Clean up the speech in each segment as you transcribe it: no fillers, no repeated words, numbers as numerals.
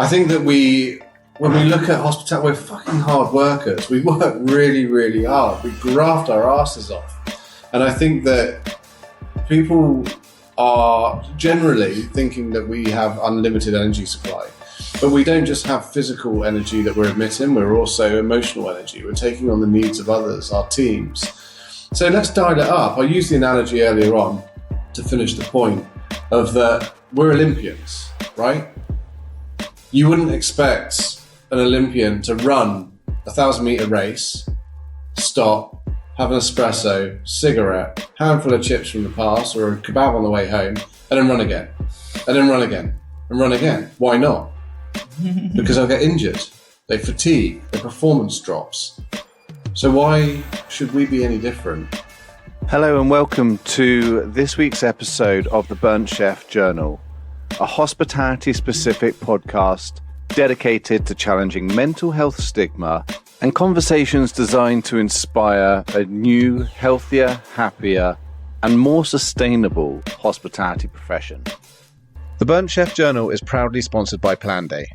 I think that when we look at hospitality, we're fucking hard workers. We work really, really hard. We graft our asses off. And I think that people are generally thinking that we have unlimited energy supply. But we don't just have physical energy that we're emitting, we're also emotional energy. We're taking on the needs of others, our teams. So let's dial it up. I used the analogy earlier on to finish the point of that we're Olympians, right? You wouldn't expect an Olympian to run a 1,000-meter race, stop, have an espresso, cigarette, handful of chips from the past or a kebab on the way home, and then run again, and then run again, and run again. Why not? Because they'll get injured, they fatigue, their performance drops. So why should we be any different? Hello and welcome to this week's episode of the Burnt Chef Journal, a hospitality-specific podcast dedicated to challenging mental health stigma and conversations designed to inspire a new, healthier, happier, and more sustainable hospitality profession. The Burnt Chef Journal is proudly sponsored by Planday,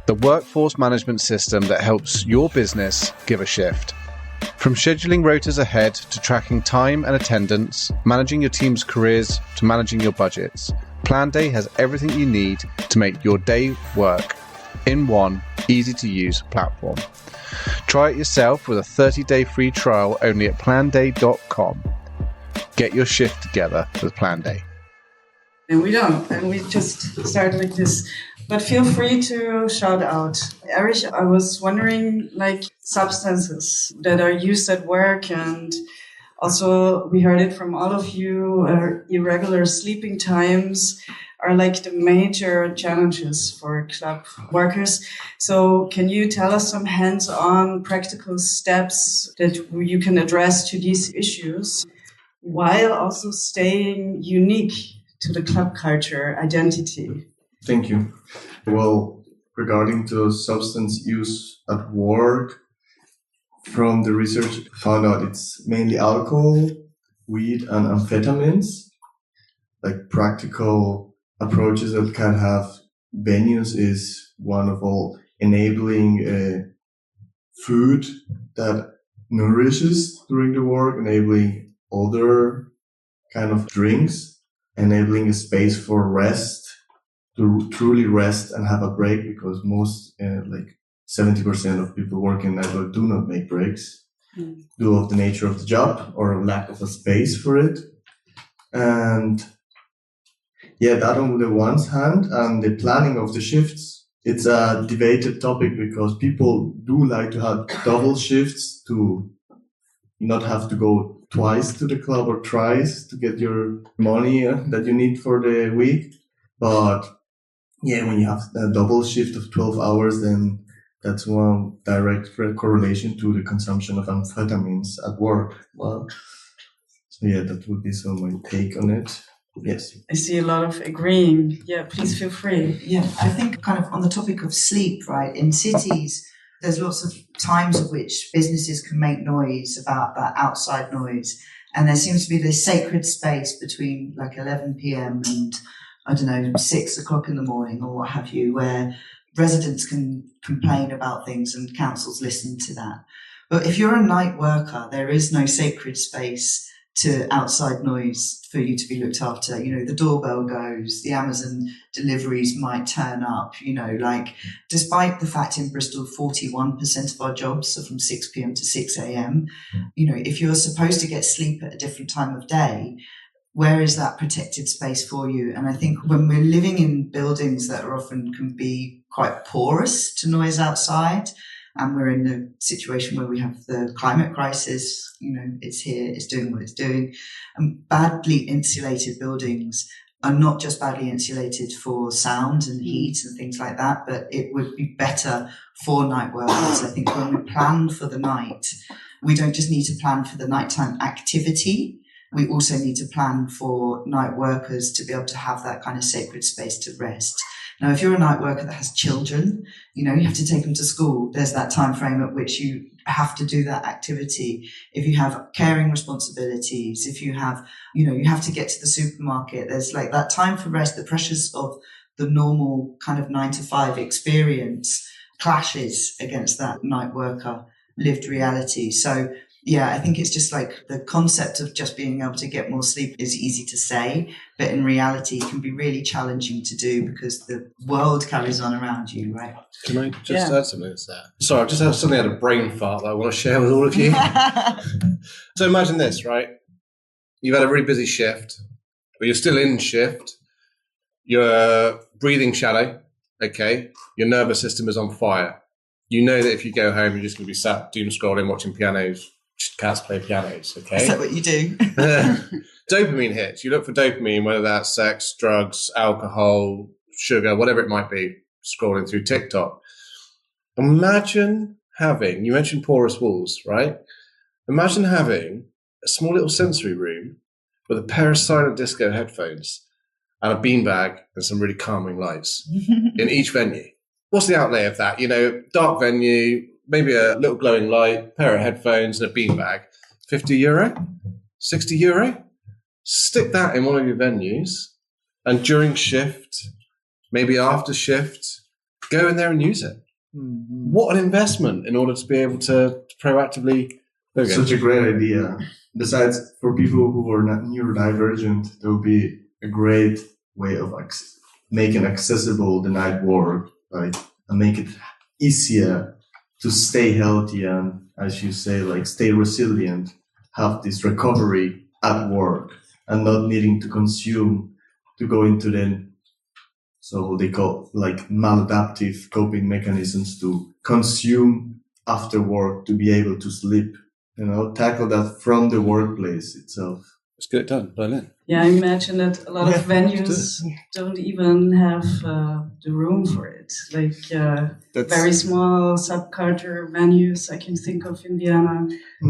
the workforce management system that helps your business give a shift. From scheduling rotas ahead to tracking time and attendance, managing your team's careers to managing your budgets, Planday has everything you need to make your day work in one easy-to-use platform. Try it yourself with a 30-day free trial only at planday.com. Get your shift together with Planday. And we don't, and we just start like this. But feel free to shout out. Erich, I was wondering, like, substances that are used at work, and also we heard it from all of you, irregular sleeping times are like the major challenges for club workers. So can you tell us some hands-on practical steps that you can address to these issues while also staying unique to the club culture identity? Thank you. Well, regarding to substance use at work, from the research found out it's mainly alcohol, weed, and amphetamines. Like practical approaches that can have venues is one of all enabling food that nourishes during the work, enabling other kind of drinks, enabling a space for rest, to truly rest and have a break, because most, like 70% of people working in nightlife do not make breaks due of the nature of the job or lack of a space for it. And yeah, that on the one hand, and the planning of the shifts, it's a debated topic because people do like to have double shifts to not have to go twice to the club or thrice to get your money that you need for the week. But yeah, when you have a double shift of 12 hours, then that's one direct correlation to the consumption of amphetamines at work. Well, so yeah, that would be my take on it. Yes. I see a lot of agreeing. Yeah, please feel free. Yeah, I think kind of on the topic of sleep, right? In cities, there's lots of times at which businesses can make noise about that outside noise. And there seems to be this sacred space between like 11 p.m. and, I don't know, 6 o'clock in the morning or what have you, where residents can complain about things and councils listen to that. But if you're a night worker, there is no sacred space to outside noise for you to be looked after. You know, the doorbell goes, the Amazon deliveries might turn up, you know, like despite the fact in Bristol, 41% of our jobs are from 6 p.m. to 6 a.m. You know, if you're supposed to get sleep at a different time of day, where is that protected space for you? And I think when we're living in buildings that are often can be quite porous to noise outside, and we're in a situation where we have the climate crisis, you know, it's here, it's doing what it's doing. And badly insulated buildings are not just badly insulated for sound and heat and things like that, but it would be better for night workers. I think when we plan for the night, we don't just need to plan for the nighttime activity. We also need to plan for night workers to be able to have that kind of sacred space to rest. Now, if you're a night worker that has children, you know, you have to take them to school. There's that time frame at which you have to do that activity. If you have caring responsibilities, if you have, you know, you have to get to the supermarket, there's like that time for rest, the pressures of the normal kind of 9 to 5 experience clashes against that night worker lived reality. So yeah, I think it's just like the concept of just being able to get more sleep is easy to say, but in reality can be really challenging to do because the world carries on around you, right? Can I just add something to that? Sorry, I've just had something out of brain fart that I want to share with all of you. So imagine this, right? You've had a really busy shift, but you're still in shift. You're breathing shallow, okay? Your nervous system is on fire. You know that if you go home, you're just going to be sat doom scrolling, watching pianos. Cats play pianos, okay? Is that what you do? Dopamine hits. You look for dopamine, whether that's sex, drugs, alcohol, sugar, whatever it might be, scrolling through TikTok. Imagine having, you mentioned porous walls, right? Imagine having a small little sensory room with a pair of silent disco headphones and a beanbag and some really calming lights in each venue. What's the outlay of that? You know, dark venue, maybe a little glowing light, pair of headphones and a beanbag. €50? €60? Stick that in one of your venues, and during shift, maybe after shift, go in there and use it. Mm-hmm. What an investment in order to be able to proactively... Such a great idea. Besides, for people who are not neurodivergent, there would be a great way of making accessible the night work, right? And make it easier to stay healthy and, as you say, like stay resilient, have this recovery at work and not needing to consume to go into then, so they call like maladaptive coping mechanisms to consume after work to be able to sleep, you know, tackle that from the workplace itself. Let's get it done, Berlin. Yeah, I imagine that a lot of venues don't even have the room for it. Like very small subculture venues I can think of in Vienna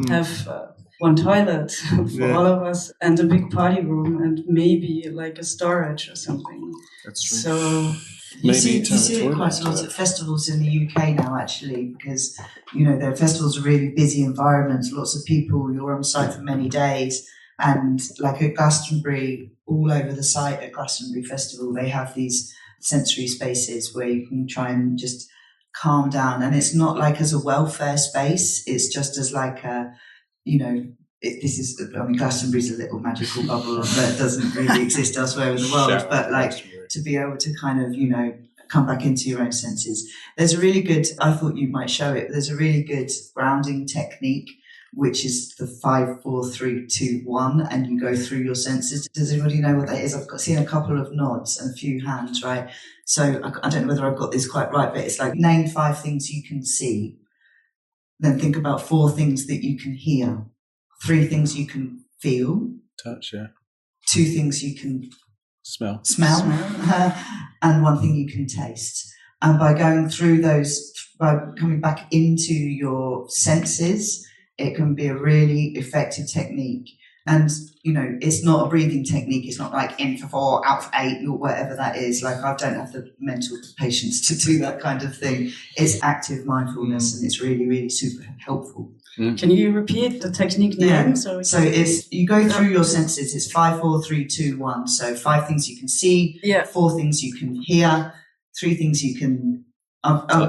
have one toilet for all of us and a big party room and maybe like a storage or something. That's true. So you see it quite a lot at festivals in the UK now, actually, because, you know, their festivals are really busy environments, lots of people, you're on site for many days. And like at Glastonbury, all over the site at Glastonbury Festival, they have these sensory spaces where you can try and just calm down. And it's not like as a welfare space. It's just as like a, you know, Glastonbury's a little magical bubble that doesn't really exist elsewhere in the world. But like to be able to kind of, you know, come back into your own senses. There's a really good, I thought you might show it, but there's a really good grounding technique, which is the 5, 4, 3, 2, 1, and you go through your senses. Does anybody know what that is? I've seen a couple of nods and a few hands, right? So I don't know whether I've got this quite right, but it's like name 5 things you can see. Then think about 4 things that you can hear, 3 things you can feel. Touch, yeah. 2 things you can smell. And 1 thing you can taste. And by going through those, by coming back into your senses, it can be a really effective technique. And, you know, it's not a breathing technique. It's not like in for 4, out for 8, or whatever that is. Like, I don't have the mental patience to do that kind of thing. It's active mindfulness and it's really, really super helpful. Can you repeat the technique name? Yeah. So it's, you go through your senses. It's 5, 4, 3, 2, 1. So 5 things you can see, 4 things you can hear, 3 things you can...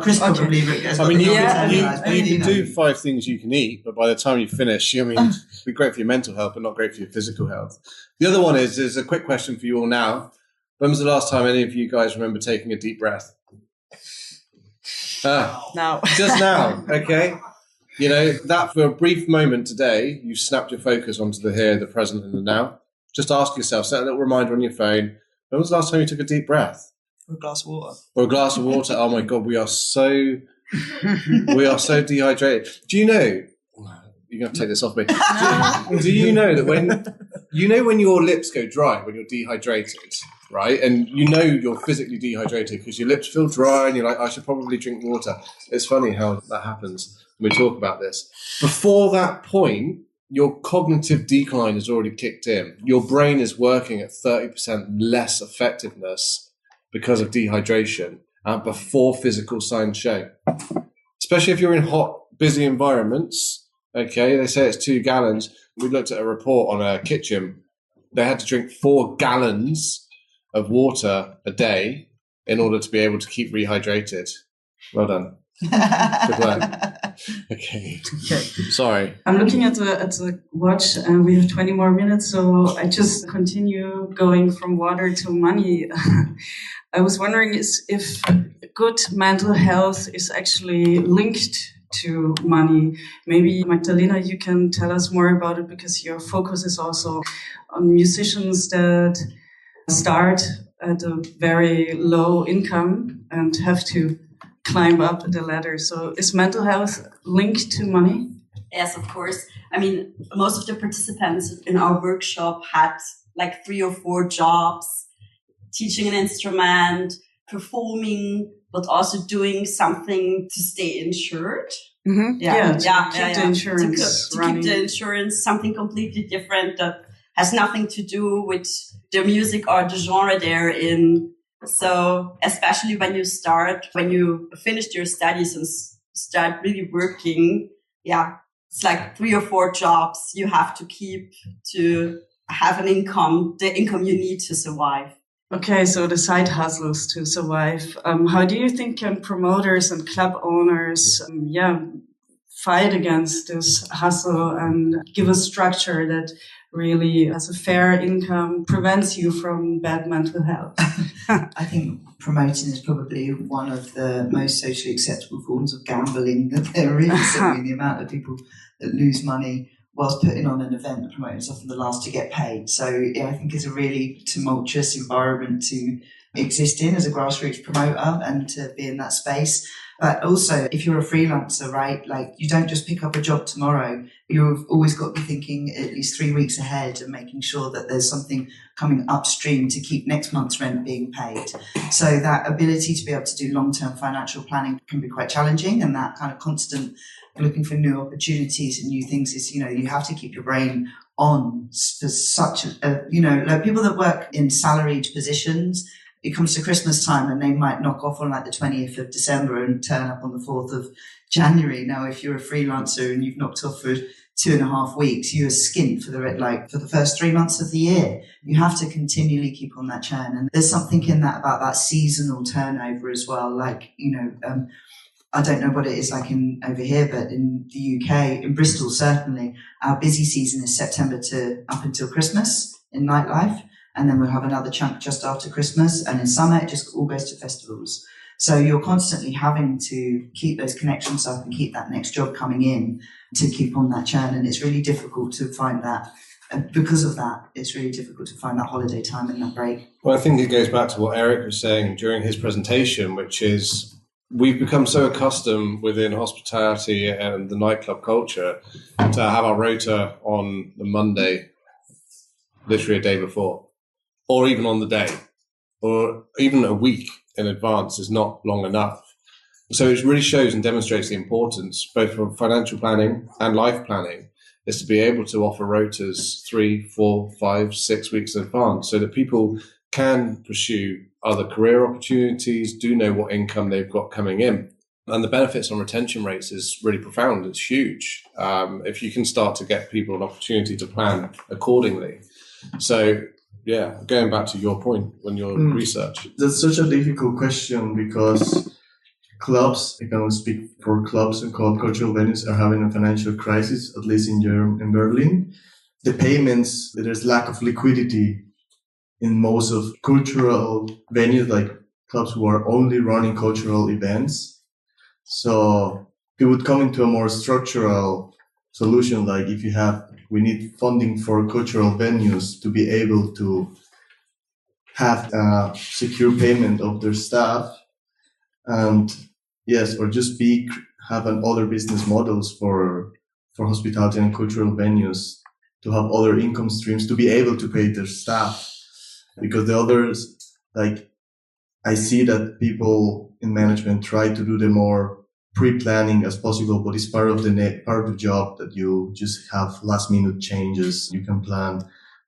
Chris probably. I mean, you can do 5 things you can eat, but by the time you finish, I mean, it'd be great for your mental health, but not great for your physical health. The other one is a quick question for you all now. When was the last time any of you guys remember taking a deep breath? Now. Just now, okay? You know, that for a brief moment today, you snapped your focus onto the here, the present, and the now. Just ask yourself, set a little reminder on your phone. When was the last time you took a deep breath? Or a glass of water. Or a glass of water. Oh my God, we are so dehydrated. Do you know? You're going to take this off me. Do you know that when your lips go dry when you're dehydrated, right? And you know you're physically dehydrated because your lips feel dry and you're like, I should probably drink water. It's funny how that happens when we talk about this. Before that point, your cognitive decline has already kicked in. Your brain is working at 30% less effectiveness because of dehydration before physical signs show. Especially if you're in hot, busy environments, okay, they say it's 2 gallons. We looked at a report on a kitchen. They had to drink 4 gallons of water a day in order to be able to keep rehydrated. Well done. Good work. Okay. Sorry. I'm looking at the watch and we have 20 more minutes, so I just continue going from water to money. I was wondering if good mental health is actually linked to money. Maybe Magdalena, you can tell us more about it, because your focus is also on musicians that start at a very low income and have to climb up the ladder. So is mental health linked to money? Yes, of course. I mean, most of the participants in our workshop had like 3 or 4 jobs, teaching an instrument, performing, but also doing something to stay insured. Mm-hmm. Keep the insurance to keep the insurance, something completely different that has nothing to do with the music or the genre they're in. So especially when you finished your studies and start really working, it's like 3 or 4 jobs you have to keep to have an income, the income you need to survive. Okay, so the side hustles to survive. How do you think can promoters and club owners, fight against this hustle and give a structure that really, as a fair income, prevents you from bad mental health? I think promoting is probably one of the most socially acceptable forms of gambling that there is. I mean, the amount of people that lose money whilst putting on an event, the promoter is often the last to get paid. So I think it's a really tumultuous environment to exist in as a grassroots promoter and to be in that space. But also, if you're a freelancer, right, like you don't just pick up a job tomorrow. You've always got to be thinking at least 3 weeks ahead and making sure that there's something coming upstream to keep next month's rent being paid. So that ability to be able to do long-term financial planning can be quite challenging, and that kind of constant looking for new opportunities and new things is, you have to keep your brain on for such like people that work in salaried positions. It comes to Christmas time and they might knock off on like the 20th of December and turn up on the 4th of January. Now, if you're a freelancer and you've knocked off for 2.5 weeks, you're skint for the first 3 months of the year. You have to continually keep on that churn. And there's something in that about that seasonal turnover as well. Like, I don't know what it is like over here, but in the UK, in Bristol, certainly, our busy season is September to up until Christmas in nightlife. And then we'll have another chunk just after Christmas. And in summer, it just all goes to festivals. So you're constantly having to keep those connections up and keep that next job coming in to keep on that churn. And it's really difficult to find that. And because of that, it's really difficult to find that holiday time and that break. Well, I think it goes back to what Eric was saying during his presentation, which is we've become so accustomed within hospitality and the nightclub culture to have our rota on the Monday, literally a day before, or even on the day, or even a week in advance is not long enough. So it really shows and demonstrates the importance, both for financial planning and life planning, is to be able to offer rotas 3, 4, 5, 6 weeks in advance so that people can pursue other career opportunities, do know what income they've got coming in. And the benefits on retention rates is really profound. It's huge. If you can start to get people an opportunity to plan accordingly. So, going back to your point when your research. That's such a difficult question because clubs, I can only speak for clubs and cultural venues, are having a financial crisis, at least in Berlin. The payments, there's lack of liquidity in most of cultural venues, like clubs who are only running cultural events. So it would come into a more structural solution, like if we need funding for cultural venues to be able to have a secure payment of their staff, and or just have other business models for hospitality and cultural venues to have other income streams to be able to pay their staff. Because the others, like I see that people in management try to do the more pre-planning as possible, but it's part of the job that you just have last minute changes. You can plan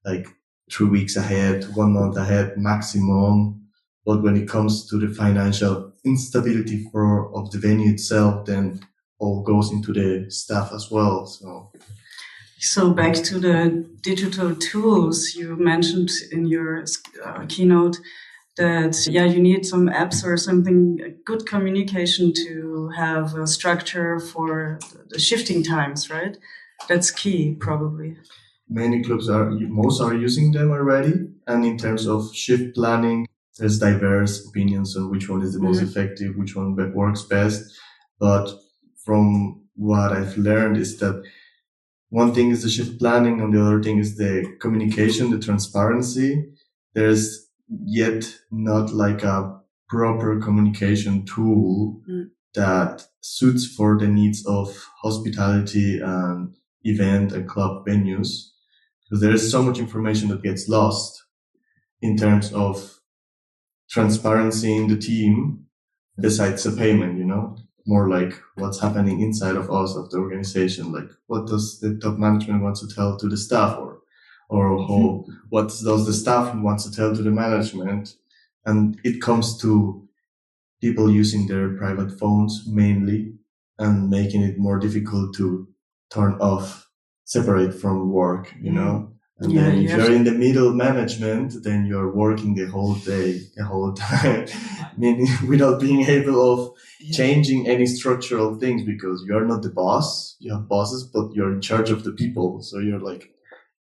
like 3 weeks ahead, 1 month ahead maximum. But when it comes to the financial instability of the venue itself, then all goes into the staff as well. So back to the digital tools you mentioned in your keynote. that, you need some apps or something, good communication to have a structure for the shifting times, right? That's key, probably. Many clubs most are using them already. And in terms of shift planning, there's diverse opinions on which one is the most effective, which one works best. But from what I've learned is that one thing is the shift planning, and the other thing is the communication, the transparency. There's yet not like a proper communication tool that suits for the needs of hospitality and event and club venues, because there is so much information that gets lost in terms of transparency in the team besides the payment, more like what's happening inside of us, of the organization, like what does the top management want to tell to the staff, or what does the staff want to tell to the management. And it comes to people using their private phones mainly and making it more difficult to turn off, separate from work, And then if you're in the middle management, then you're working the whole day, the whole time, meaning without being able of changing any structural things, because you're not the boss. You have bosses, but you're in charge of the people. So you're like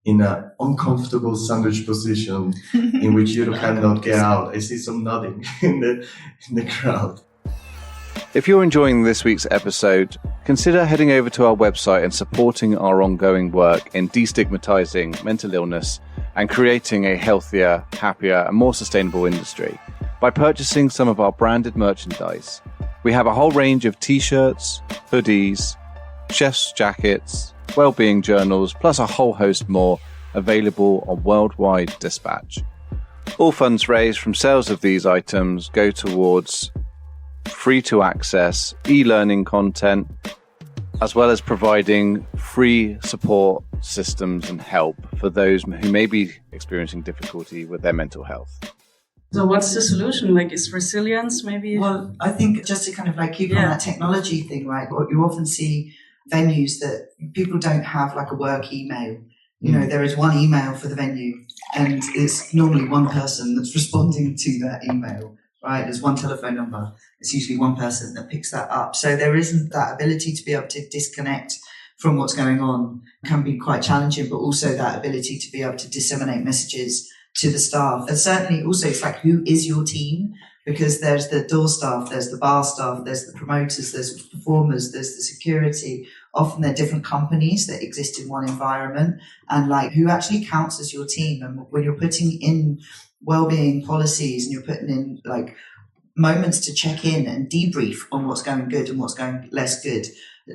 in an uncomfortable sandwich position in which you cannot get out. I see some nodding in the crowd. If you're enjoying this week's episode, consider heading over to our website and supporting our ongoing work in destigmatizing mental illness and creating a healthier, happier, and more sustainable industry by purchasing some of our branded merchandise. We have a whole range of t-shirts, hoodies, chef's jackets, well-being journals, plus a whole host more available on worldwide dispatch. All funds raised from sales of these items go towards free-to-access e-learning content, as well as providing free support systems and help for those who may be experiencing difficulty with their mental health. So what's the solution? Like, is resilience maybe? Well, I think just to kind of like keep on that technology thing, right? What you often see venues that people don't have like a work email. There is one email for the venue, and it's normally one person that's responding to that email. Right, there's one telephone number. It's usually one person that picks that up. So there isn't that ability to be able to disconnect from what's going on. It can be quite challenging, but also that ability to be able to disseminate messages to the staff. And certainly also it's like, who is your team? Because there's the door staff, there's the bar staff, there's the promoters, there's the performers, there's the security. Often they're different companies that exist in one environment, and like who actually counts as your team. And when you're putting in well-being policies and you're putting in like moments to check in and debrief on what's going good and what's going less good,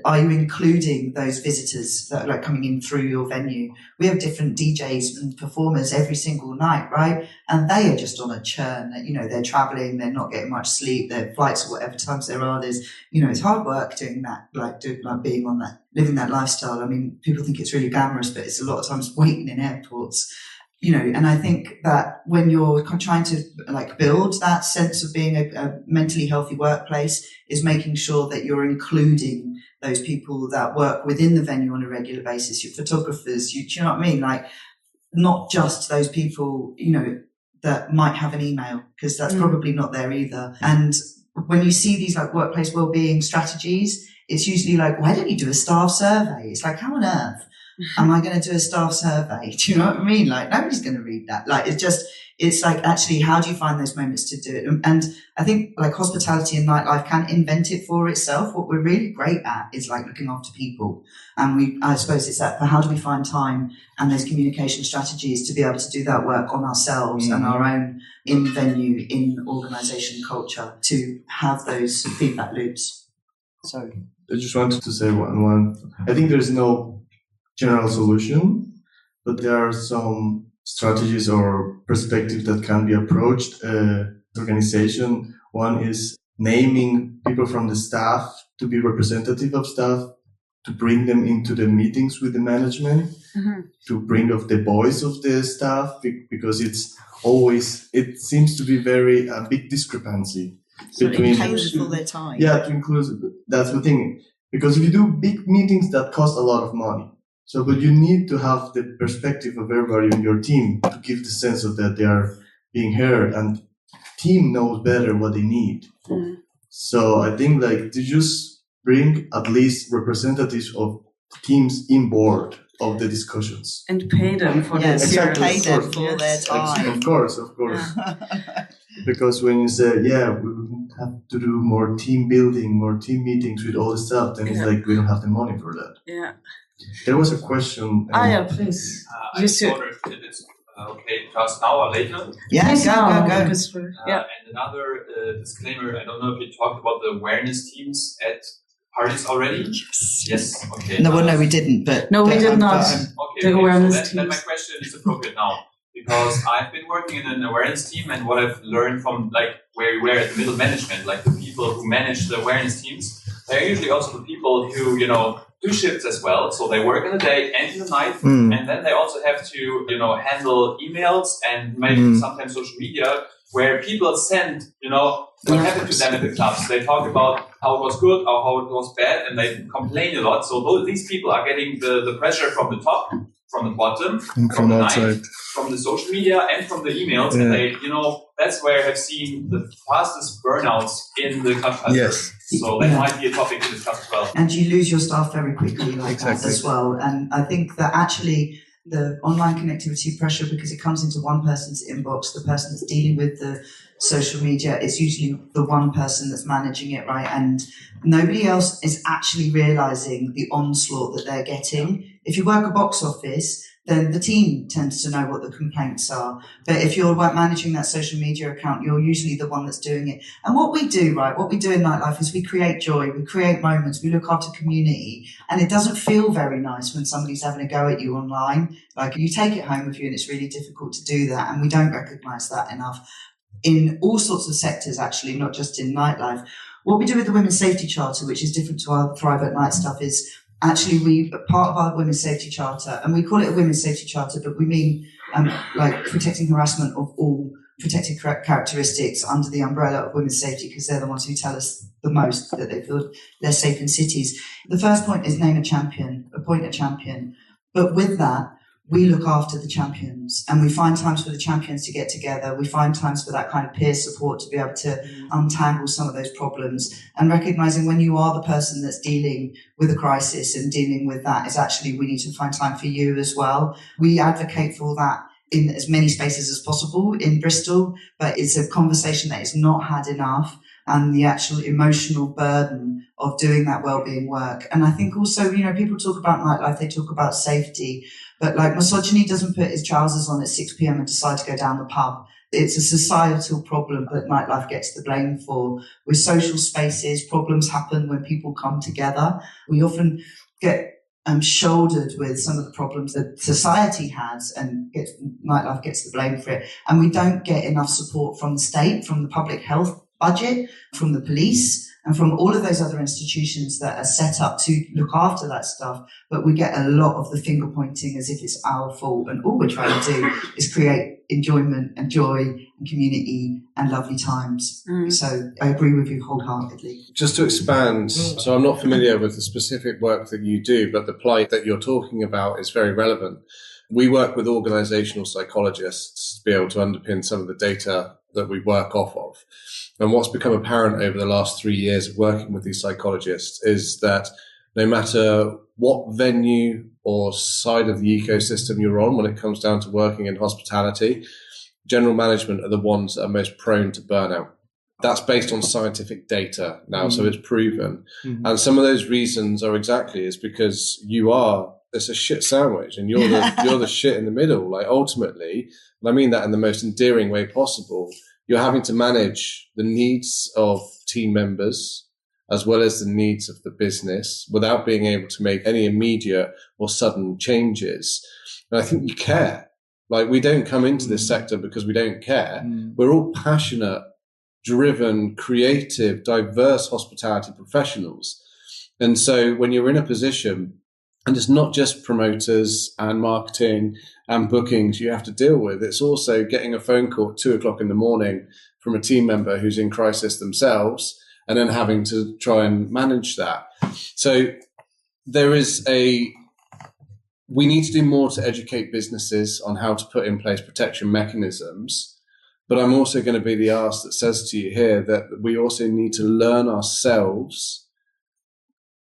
are you including those visitors that are like coming in through your venue? We have different DJs and performers every single night, right? And they are just on a churn. They're traveling, they're not getting much sleep, their flights or whatever times there are. There's, it's hard work doing that, like being on that, living that lifestyle. I mean, people think it's really glamorous, but it's a lot of times waiting in airports. And I think that when you're trying to like build that sense of being a mentally healthy workplace, is making sure that you're including those people that work within the venue on a regular basis, your photographers, do you know what I mean? Like, not just those people, that might have an email, because that's probably not there either. And when you see these like workplace wellbeing strategies, it's usually like, why don't you do a staff survey? It's like, how on earth am I going to do a staff survey? Do you know what I mean? Like, nobody's going to read that. Like, it's like, actually, how do you find those moments to do it? And I think like hospitality and nightlife can invent it for itself. What we're really great at is like looking after people. And I suppose it's that, how do we find time and those communication strategies to be able to do that work on ourselves and our own in-venue, in-organisation culture, to have those feedback loops. Sorry. I just wanted to say one. I think there's no general solution, but there are some strategies or perspectives that can be approached. Organization. One is naming people from the staff to be representative of staff, to bring them into the meetings with the management, to bring up the voice of the staff, because it seems to be a big discrepancy between for their time. Yeah, to include, that's the thing. Because if you do big meetings, that cost a lot of money. So, but you need to have the perspective of everybody on your team to give the sense of that they are being heard. And team knows better what they need. So I think like to just bring at least representatives of teams in board of the discussions. And pay them for their Exactly, pay them of for course. their time. Of course. Because when you say, we have to do more team building, more team meetings with all the stuff, then it's like we don't have the money for that. Yeah. There was a question. Yeah, please. I just wonder if it's okay, just now or later. Yeah, go. Because And another disclaimer, I don't know if you talked about the awareness teams at parties already? Yes. Okay. No, we didn't. We did not. Okay. Awareness then my question is appropriate now. Because I've been working in an awareness team, and what I've learned from like where we were at the middle management, like the people who manage the awareness teams, they're usually also the people who, do shifts as well. So they work in the day and in the night, and then they also have to, handle emails and maybe sometimes social media, where people send, what happened to them at the clubs. They talk about how it was good or how it was bad, and they complain a lot. So these people are getting the pressure from the top, from the bottom, from the outside, night, from the social media, and from the emails. Yeah. And they, that's where I have seen the fastest burnouts in the club culture. Yes. So that might be a topic to discuss as well. And you lose your staff very quickly like that as well. And I think that actually the online connectivity pressure, because it comes into one person's inbox, the person that's dealing with the social media, it's usually the one person that's managing it, right? And nobody else is actually realizing the onslaught that they're getting. If you work a box office, then the team tends to know what the complaints are. But if you're managing that social media account, you're usually the one that's doing it. And what we do in nightlife is we create joy, we create moments, we look after community. And it doesn't feel very nice when somebody's having a go at you online. Like you take it home with you, and it's really difficult to do that. And we don't recognize that enough in all sorts of sectors, actually, not just in nightlife. What we do with the Women's Safety Charter, which is different to our Thrive at Night stuff, is actually part of our Women's Safety Charter, and we call it a Women's Safety Charter, but we mean like protecting harassment of all protected characteristics under the umbrella of women's safety, because they're the ones who tell us the most that they feel less safe in cities. The first point is name a champion, appoint a champion. But with that, we look after the champions, and we find times for the champions to get together. We find times for that kind of peer support to be able to untangle some of those problems, and recognizing when you are the person that's dealing with a crisis and dealing with that is actually, we need to find time for you as well. We advocate for that in as many spaces as possible in Bristol, but it's a conversation that is not had enough, and the actual emotional burden of doing that wellbeing work. And I think also, people talk about nightlife, they talk about safety, but like misogyny doesn't put his trousers on at 6 p.m. and decide to go down the pub. It's a societal problem that nightlife gets the blame for. With social spaces, problems happen when people come together. We often get shouldered with some of the problems that society has, and nightlife gets the blame for it. And we don't get enough support from the state, from the public health budget, from the police, and from all of those other institutions that are set up to look after that stuff. But we get a lot of the finger pointing as if it's our fault, and all we're trying to do is create enjoyment and joy and community and lovely times. So I agree with you wholeheartedly. Just to expand, so I'm not familiar with the specific work that you do, but the plight that you're talking about is very relevant. We work with organizational psychologists to be able to underpin some of the data that we work off of. And what's become apparent over the last 3 years of working with these psychologists is that no matter what venue or side of the ecosystem you're on when it comes down to working in hospitality, general management are the ones that are most prone to burnout. That's based on scientific data now, so it's proven. And some of those reasons are is because it's a shit sandwich, and you're the shit in the middle. Like ultimately, and I mean that in the most endearing way possible, you're having to manage the needs of team members as well as the needs of the business without being able to make any immediate or sudden changes. And I think you care. Like, we don't come into this sector because we don't care. We're all passionate, driven, creative, diverse hospitality professionals. And so when you're in a position, and it's not just promoters and marketing and bookings you have to deal with, it's also getting a phone call at 2:00 in the morning from a team member who's in crisis themselves, and then having to try and manage that. So we need to do more to educate businesses on how to put in place protection mechanisms. But I'm also going to be the arse that says to you here that we also need to learn ourselves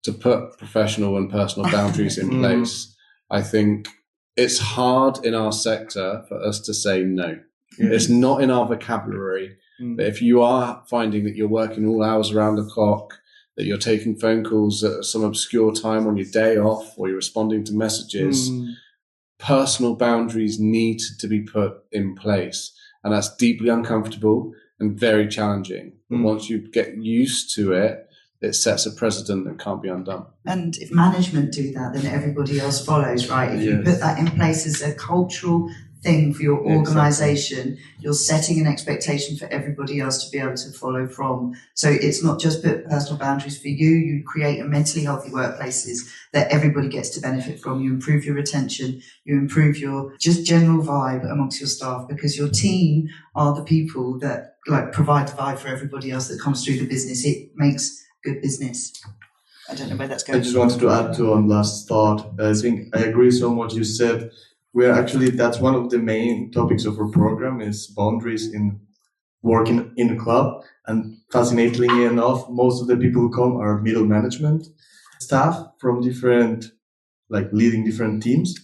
to put professional and personal boundaries in place. I think it's hard in our sector for us to say no. It's not in our vocabulary. But if you are finding that you're working all hours around the clock, that you're taking phone calls at some obscure time on your day off, or you're responding to messages, personal boundaries need to be put in place. And that's deeply uncomfortable and very challenging. But once you get used to it, it sets a precedent that can't be undone. And if management do that, then everybody else follows, right? If you put that in place as a cultural thing for your organization, you're setting an expectation for everybody else to be able to follow from. So it's not just put personal boundaries for you. You create a mentally healthy workplaces that everybody gets to benefit from. You improve your retention. You improve your just general vibe amongst your staff, because your team are the people that like provide the vibe for everybody else that comes through the business. It makes good business. I don't know where that's going. I just wanted to add to on last thought. I think I agree so much you said. That's one of the main topics of our program is boundaries in working in a club. And fascinatingly enough, most of the people who come are middle management staff from different, like leading different teams.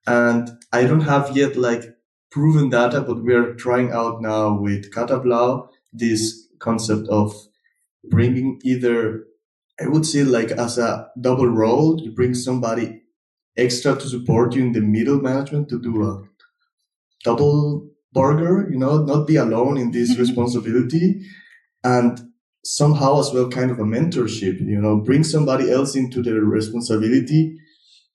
And I don't have yet like proven data, but we are trying out now with Katablau this concept of bringing either, I would say like as a double role, you bring somebody extra to support you in the middle management to do a double burger, not be alone in this responsibility, and somehow as well kind of a mentorship, bring somebody else into the responsibility,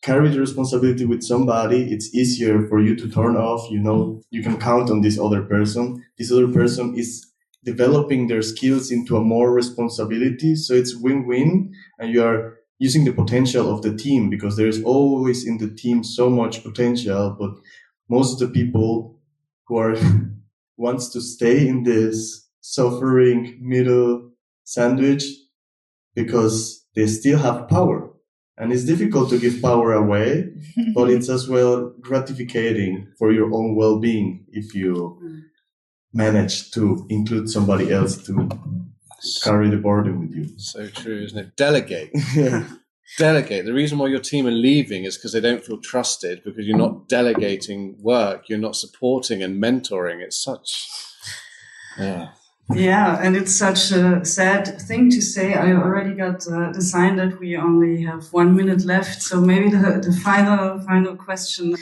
carry the responsibility with somebody. It's easier for you to turn off, you can count on this other person. This other person is developing their skills into a more responsibility. So it's win-win, and you are using the potential of the team, because there's always in the team so much potential, but most of the people who are wants to stay in this suffering middle sandwich because they still have power. And it's difficult to give power away, but it's as well gratifying for your own well-being if you manage to include somebody else to carry the burden with you. So true, isn't it? Delegate. Delegate. The reason why your team are leaving is because they don't feel trusted, because you're not delegating work, you're not supporting and mentoring. It's such... Yeah, and it's such a sad thing to say. I already got the sign that we only have 1 minute left. So maybe the final question.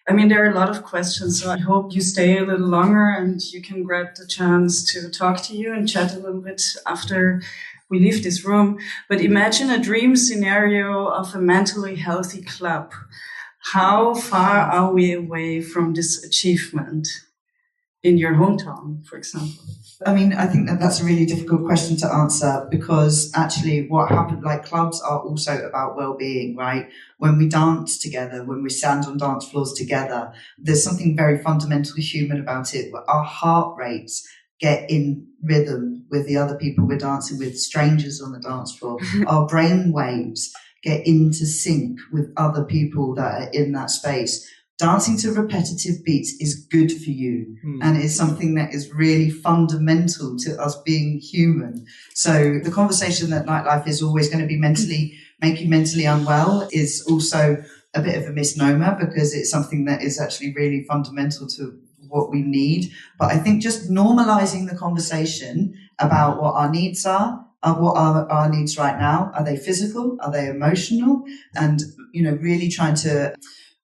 I mean, there are a lot of questions, so I hope you stay a little longer and you can grab the chance to talk to you and chat a little bit after we leave this room. But imagine a dream scenario of a mentally healthy club. How far are we away from this achievement in your hometown, for example? I mean, I think that's a really difficult question to answer, because actually what happened, like clubs are also about well-being, right? When we dance together, when we stand on dance floors together, there's something very fundamentally human about it. Our heart rates get in rhythm with the other people we're dancing with, strangers on the dance floor. Our brain waves get into sync with other people that are in that space. Dancing to repetitive beats is good for you, and it's something that is really fundamental to us being human. So the conversation that nightlife is always going to be make you mentally unwell is also a bit of a misnomer, because it's something that is actually really fundamental to what we need. But I think just normalizing the conversation about what our needs are, what are our needs right now? Are they physical? Are they emotional? And, really trying to...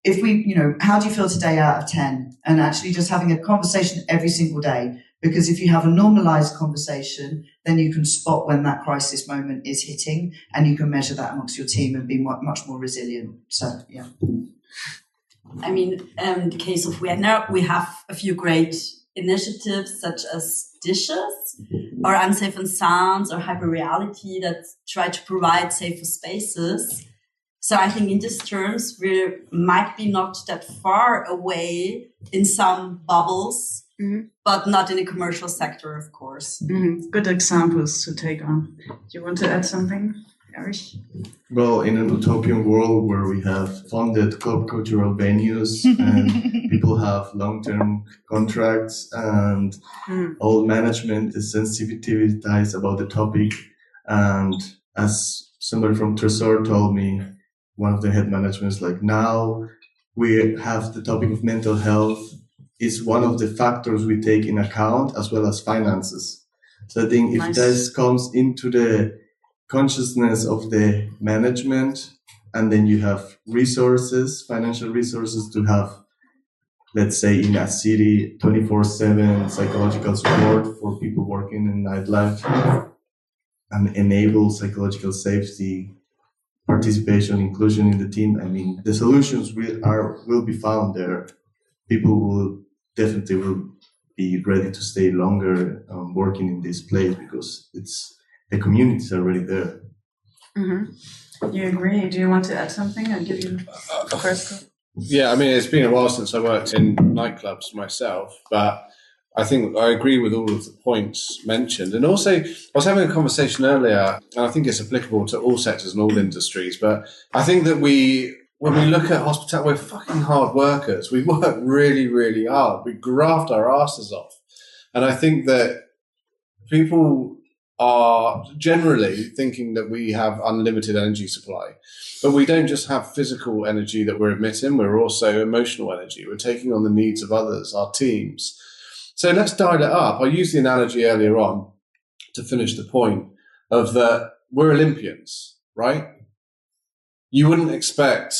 If we, how do you feel today out of 10? And actually just having a conversation every single day. Because if you have a normalized conversation, then you can spot when that crisis moment is hitting, and you can measure that amongst your team and be much more resilient. So, yeah. I mean, in the case of Vienna, we have a few great initiatives such as dishes or unsafe and sounds or hyperreality that try to provide safer spaces. So I think in these terms, we might be not that far away in some bubbles, but not in the commercial sector, of course. Good examples to take on. Do you want to add something? Erich? Well, in an utopian world where we have funded cultural venues and people have long-term contracts and all management is sensitivitized about the topic, and as somebody from Tresor told me, one of the head managements, like now we have the topic of mental health is one of the factors we take in account as well as finances. So I think if this comes into the consciousness of the management, and then you have resources, financial resources to have, let's say in a city, 24/7 psychological support for people working in nightlife and enable psychological safety, participation, inclusion in the team. I mean, the solutions will be found there. People will definitely be ready to stay longer working in this place because the community is already there. Mm-hmm. You agree? Do you want to add something? I'll give you first. Yeah, I mean, it's been a while since I worked in nightclubs myself, but I think I agree with all of the points mentioned. And also, I was having a conversation earlier, and I think it's applicable to all sectors and all industries, but I think that when we look at hospitality, we're fucking hard workers. We work really, really hard. We graft our asses off. And I think that people are generally thinking that we have unlimited energy supply, but we don't just have physical energy that we're emitting, we're also emotional energy. We're taking on the needs of others, our teams. So let's dial it up. I used the analogy earlier on to finish the point of that we're Olympians, right? You wouldn't expect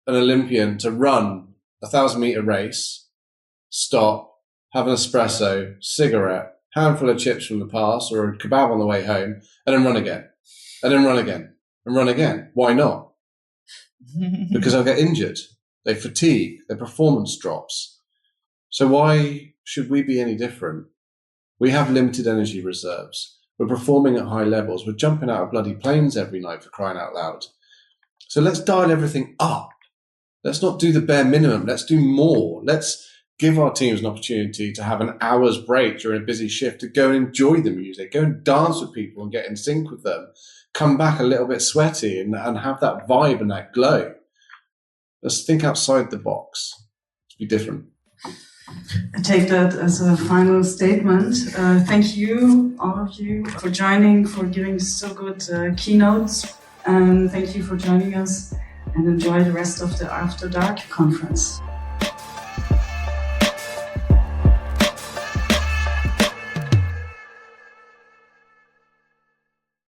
an Olympian to run a 1,000-meter race, stop, have an espresso, cigarette, handful of chips from the past or a kebab on the way home, and then run again, and then run again, and run again. Why not? Because they'll get injured. They fatigue. Their performance drops. So why should we be any different? We have limited energy reserves. We're performing at high levels. We're jumping out of bloody planes every night, for crying out loud. So let's dial everything up. Let's not do the bare minimum. Let's do more. Let's give our teams an opportunity to have an hour's break during a busy shift to go and enjoy the music, go and dance with people and get in sync with them, come back a little bit sweaty and have that vibe and that glow. Let's think outside the box. Let's be different. I take that as a final statement. Thank you, all of you, for joining, for giving so good keynotes. And thank you for joining us, and enjoy the rest of the After Dark conference.